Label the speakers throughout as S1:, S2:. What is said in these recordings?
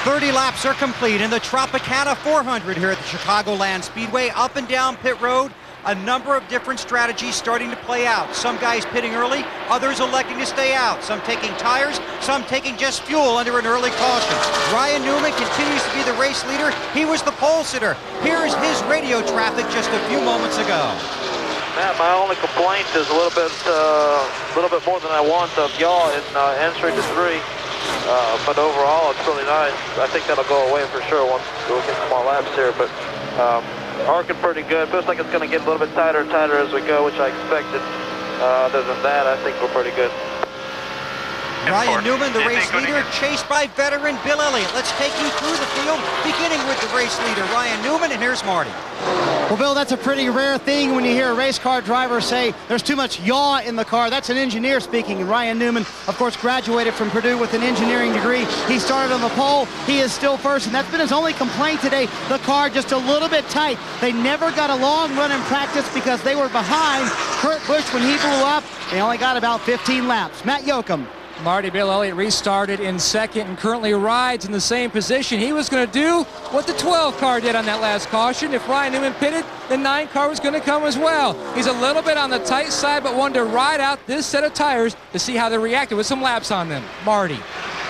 S1: 30 laps are complete in the Tropicana 400 here at the Chicagoland Speedway. Up and down pit road, a number of different strategies starting to play out. Some guys pitting early, others electing to stay out. Some taking tires, some taking just fuel under an early caution. Ryan Newman continues to be the race leader. He was the pole sitter. Here's his radio traffic just a few moments ago.
S2: Matt, my only complaint is a little bit more than I want of yaw in entry to 3. But overall, it's really nice. I think that'll go away for sure once we'll get some more laps here. But arcing pretty good. Feels like it's going to get a little bit tighter and tighter as we go, which I expected. Other than that, I think we're pretty good.
S1: Ryan Newman, the race leader, chased by veteran Bill Elliott. Let's take you through the field, beginning with the race leader, Ryan Newman, and here's Marty.
S3: Well, Bill, that's a pretty rare thing when you hear a race car driver say there's too much yaw in the car. That's an engineer speaking. And Ryan Newman, of course, graduated from Purdue with an engineering degree. He started on the pole. He is still first, and that's been his only complaint today. The car just a little bit tight. They never got a long run in practice because they were behind Kurt Busch when he blew up. They only got about 15 laps. Matt Yoakum.
S4: Marty, Bill Elliott restarted in second and currently rides in the same position. He was going to do what the 12 car did on that last caution. If Ryan Newman pitted, the 9 car was going to come as well. He's a little bit on the tight side, but wanted to ride out this set of tires to see how they reacted with some laps on them. Marty.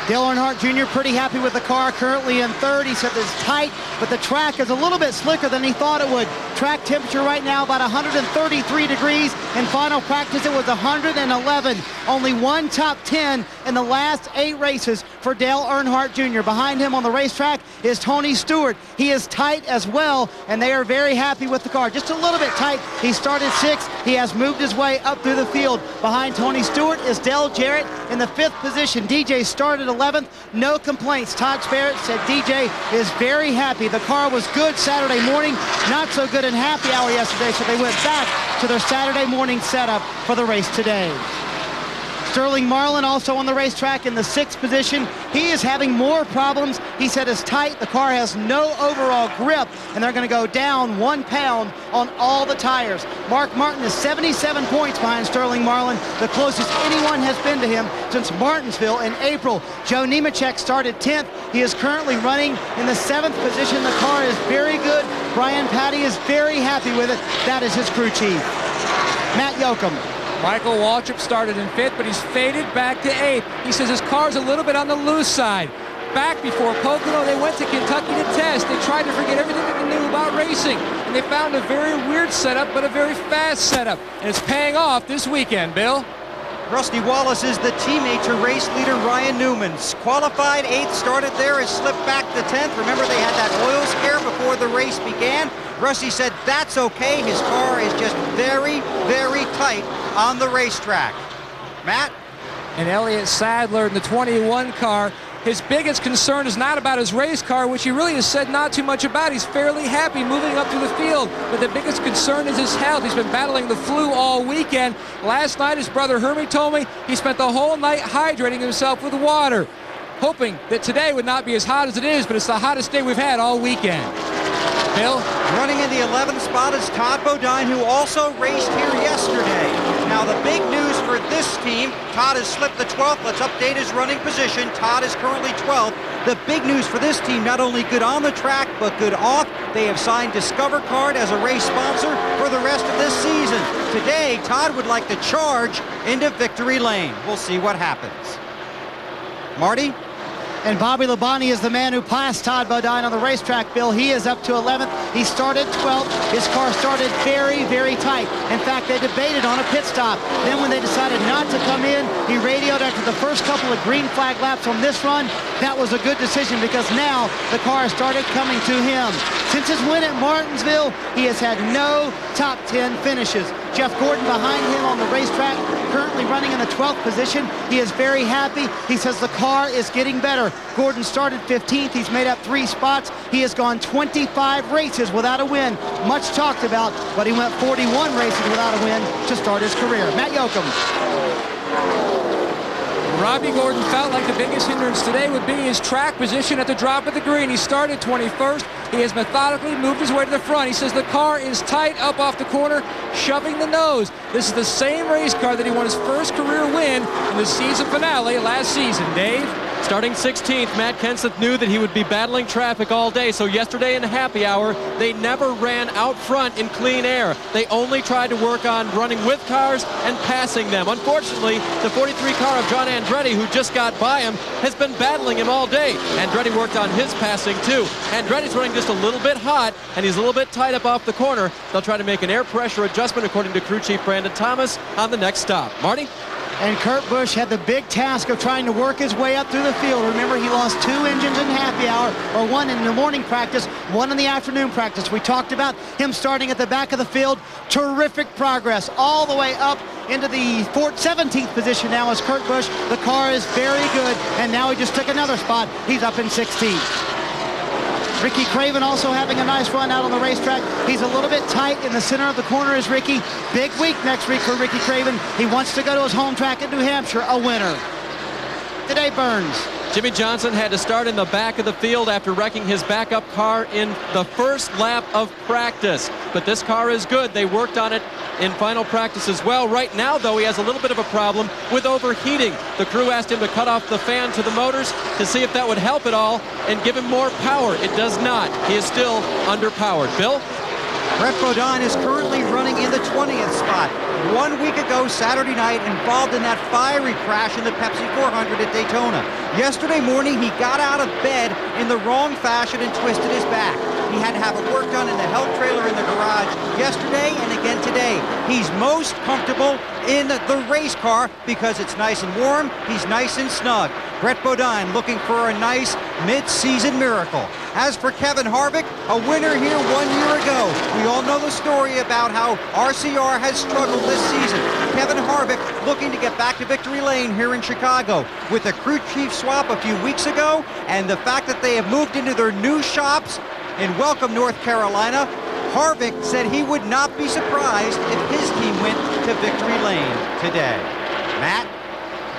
S3: Dale Earnhardt Jr. pretty happy with the car, currently in third. He said it's tight, but the track is a little bit slicker than he thought it would. Track temperature right now about 133 degrees. In final practice, it was 111. Only one top 10 in the last 8 races for Dale Earnhardt Jr. Behind him on the racetrack is Tony Stewart. He is tight as well, and they are very happy with the car. Just a little bit tight. He started 6th. He has moved his way up through the field. Behind Tony Stewart is Dale Jarrett in the 5th position. DJ started 11th. No complaints. Todd Barrett said DJ is very happy. The car was good Saturday morning, not so good in happy hour yesterday, so they went back to their Saturday morning setup for the race today. Sterling Marlin also on the racetrack in the 6th position. He is having more problems. He said it's tight. The car has no overall grip, and they're going to go down 1 pound on all the tires. Mark Martin is 77 points behind Sterling Marlin, the closest anyone has been to him since Martinsville in April. Joe Nemechek started 10th. He is currently running in the 7th position. The car is very good. Brian Patty is very happy with it. That is his crew chief. Matt Yoakum.
S4: Michael Waltrip started in 5th, but he's faded back to 8th. He says his car's a little bit on the loose side. Back before Pocono, they went to Kentucky to test. They tried to forget everything that they knew about racing, and they found a very weird setup, but a very fast setup. And it's paying off this weekend, Bill.
S1: Rusty Wallace is the teammate to race leader Ryan Newman. Qualified 8th, started there, has slipped back to 10th. Remember, they had that oil scare before the race began. Rusty said that's okay. His car is just very, very tight on the racetrack. Matt?
S4: And Elliott Sadler in the 21 car. His biggest concern is not about his race car, which he really has said not too much about. He's fairly happy moving up to the field, but the biggest concern is his health. He's been battling the flu all weekend. Last night, his brother Hermie told me he spent the whole night hydrating himself with water, hoping that today would not be as hot as it is, but it's the hottest day we've had all weekend. Bill?
S1: Running in the 11th spot is Todd Bodine, who also raced here yesterday. Now, the big news for this team, Todd has slipped the 12th. Let's update his running position. Todd is currently 12th. The big news for this team, not only good on the track, but good off. They have signed Discover Card as a race sponsor for the rest of this season. Today, Todd would like to charge into victory lane. We'll see what happens. Marty?
S3: And Bobby Labonte is the man who passed Todd Bodine on the racetrack, Bill. He is up to 11th. He started 12th. His car started very, very tight. In fact, they debated on a pit stop. Then when they decided not to come in, he radioed after the first couple of green flag laps on this run. That was a good decision because now the car started coming to him. Since his win at Martinsville, he has had no top 10 finishes. Jeff Gordon behind him on the racetrack, currently running in the 12th position. He is very happy. He says the car is getting better. Gordon started 15th. He's made up 3 spots. He has gone 25 races without a win. Much talked about, but he went 41 races without a win to start his career. Matt Yoakum.
S4: Robbie Gordon felt like the biggest hindrance today would be his track position at the drop of the green. He started 21st. He has methodically moved his way to the front. He says the car is tight up off the corner, shoving the nose. This is the same race car that he won his first career win in the season finale last season. Dave?
S5: Starting 16th, Matt Kenseth knew that he would be battling traffic all day, so yesterday in the happy hour, they never ran out front in clean air. They only tried to work on running with cars and passing them. Unfortunately, the 43 car of John Andretti, who just got by him, has been battling him all day. Andretti worked on his passing too. Andretti's running just a little bit hot, and he's a little bit tight up off the corner. They'll try to make an air pressure adjustment, according to crew chief Brandon Thomas, on the next stop. Marty?
S3: And Kurt Busch had the big task of trying to work his way up through the field. Remember, he lost 2 engines in happy hour, or 1 in the morning practice, 1 in the afternoon practice. We talked about him starting at the back of the field. Terrific progress all the way up into the 17th position now as Kurt Busch. The car is very good, and now he just took another spot. He's up in 16th. Ricky Craven also having a nice run out on the racetrack. He's a little bit tight in the center of the corner is Ricky. Big week next week for Ricky Craven. He wants to go to his home track at New Hampshire, a winner. Today Burns.
S5: Jimmy Johnson had to start in the back of the field after wrecking his backup car in the first lap of practice. But this car is good. They worked on it in final practice as well. Right now, though, he has a little bit of a problem with overheating. The crew asked him to cut off the fan to the motors to see if that would help at all and give him more power. It does not. He is still underpowered. Bill?
S1: Brett Bodine is currently running in the 20th spot. 1 week ago, Saturday night, involved in that fiery crash in the Pepsi 400 at Daytona. Yesterday morning, he got out of bed in the wrong fashion and twisted his back. He had to have it worked on in the help trailer in the garage yesterday and again today. He's most comfortable in the race car because it's nice and warm. He's nice and snug. Brett Bodine looking for a nice mid-season miracle. As for Kevin Harvick, a winner here 1 year ago. We all know the story about how RCR has struggled this season. Kevin Harvick looking to get back to victory lane here in Chicago. With the crew chief swap a few weeks ago and the fact that they have moved into their new shops in Welcome, North Carolina, Harvick said he would not be surprised if his team went to victory lane today. Matt?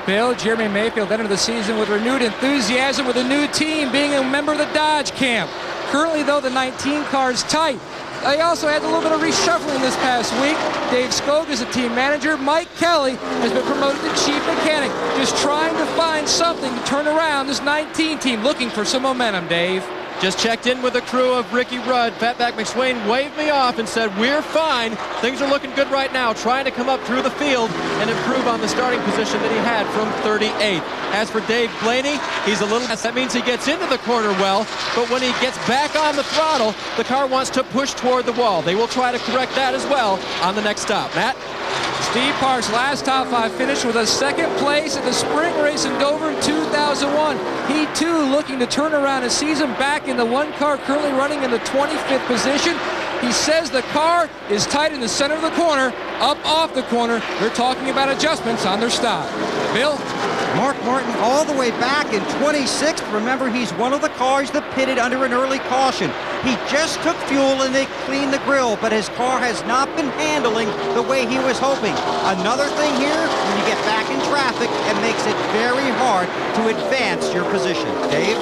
S4: Bill, Jeremy Mayfield entered the season with renewed enthusiasm with a new team, being a member of the Dodge camp. Currently, though, the 19 car is tight. They also had a little bit of reshuffling this past week. Dave Skog is the team manager. Mike Kelly has been promoted to chief mechanic, just trying to find something to turn around this 19 team, looking for some momentum, Dave.
S5: Just checked in with the crew of Ricky Rudd. Fatback McSwain waved me off and said, we're fine. Things are looking good right now, trying to come up through the field and improve on the starting position that he had from 38th. As for Dave Blaney, he's a little, that means he gets into the corner well, but when he gets back on the throttle, the car wants to push toward the wall. They will try to correct that as well on the next stop. Matt?
S4: Steve Parks' last top 5 finish with a 2nd place at the spring race in Dover in 2001. He, too, looking to turn around his season back in the 1 car currently running in the 25th position. He says the car is tight in the center of the corner, up off the corner. They're talking about adjustments on their stop. Bill?
S1: Mark Martin all the way back in 26th. Remember, he's one of the cars that pitted under an early caution. He just took fuel and they cleaned the grill, but his car has not been handling the way he was hoping. Another thing here, when you get back in traffic, it makes it very hard to advance your position. Dave?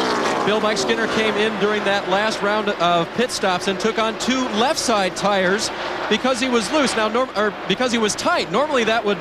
S5: Bill, Mike Skinner came in during that last round of pit stops and took on 2 left side tires because he was loose. Now, because he was tight. Normally that would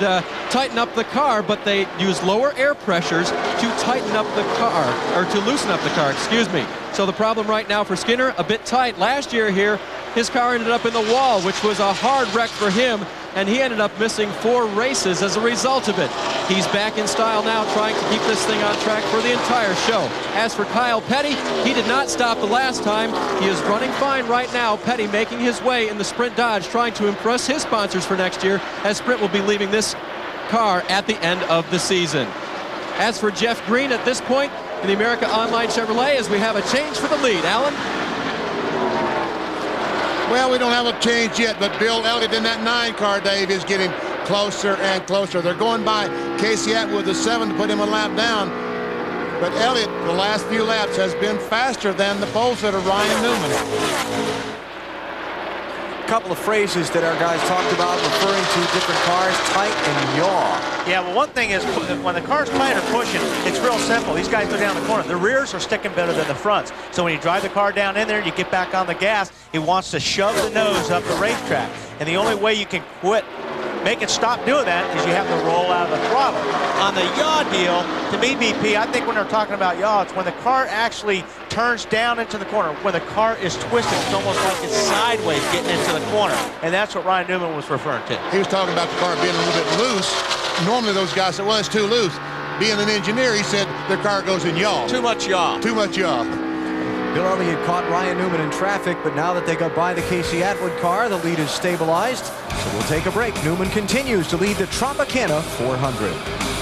S5: tighten up the car, but they used lower air pressures to tighten up the car, or to loosen up the car, excuse me. So the problem right now for Skinner, a bit tight. Last year here, his car ended up in the wall, which was a hard wreck for him, and he ended up missing 4 races as a result of it. He's back in style now, trying to keep this thing on track for the entire show. As for Kyle Petty, he did not stop the last time. He is running fine right now. Petty making his way in the Sprint Dodge, trying to impress his sponsors for next year, as Sprint will be leaving this car at the end of the season. As for Jeff Green at this point in the America Online Chevrolet, as we have a change for the lead. Alan?
S6: Well, we don't have a change yet, but Bill Elliott in that 9 car, Dave, is getting closer and closer. They're going by Casey Atwood, the 7, to put him a lap down. But Elliott, the last few laps, has been faster than the pole sitter, Ryan Newman.
S7: A couple of phrases that our guys talked about referring to different cars, tight and yaw.
S8: Yeah, well, one thing is when the car's tight or pushing, it's real simple. These guys go down the corner. The rears are sticking better than the fronts. So when you drive the car down in there, you get back on the gas, it wants to shove the nose up the racetrack. And the only way you can quit make it stop doing that is you have to roll out of the throttle. On the yaw deal, to me, BP, I think when they're talking about yaw, it's when the car actually turns down into the corner. When the car is twisted, it's almost like it's sideways getting into the corner. And that's what Ryan Newman was referring to.
S6: He was talking about the car being a little bit loose. Normally those guys say, well, it's too loose. Being an engineer, he said their car goes in yaw.
S8: Too much yaw.
S6: Too much yaw.
S7: Bill Elliott caught Ryan Newman in traffic, but now that they got by the Casey Atwood car, the lead is stabilized. So we'll take a break. Newman continues to lead the Tropicana 400.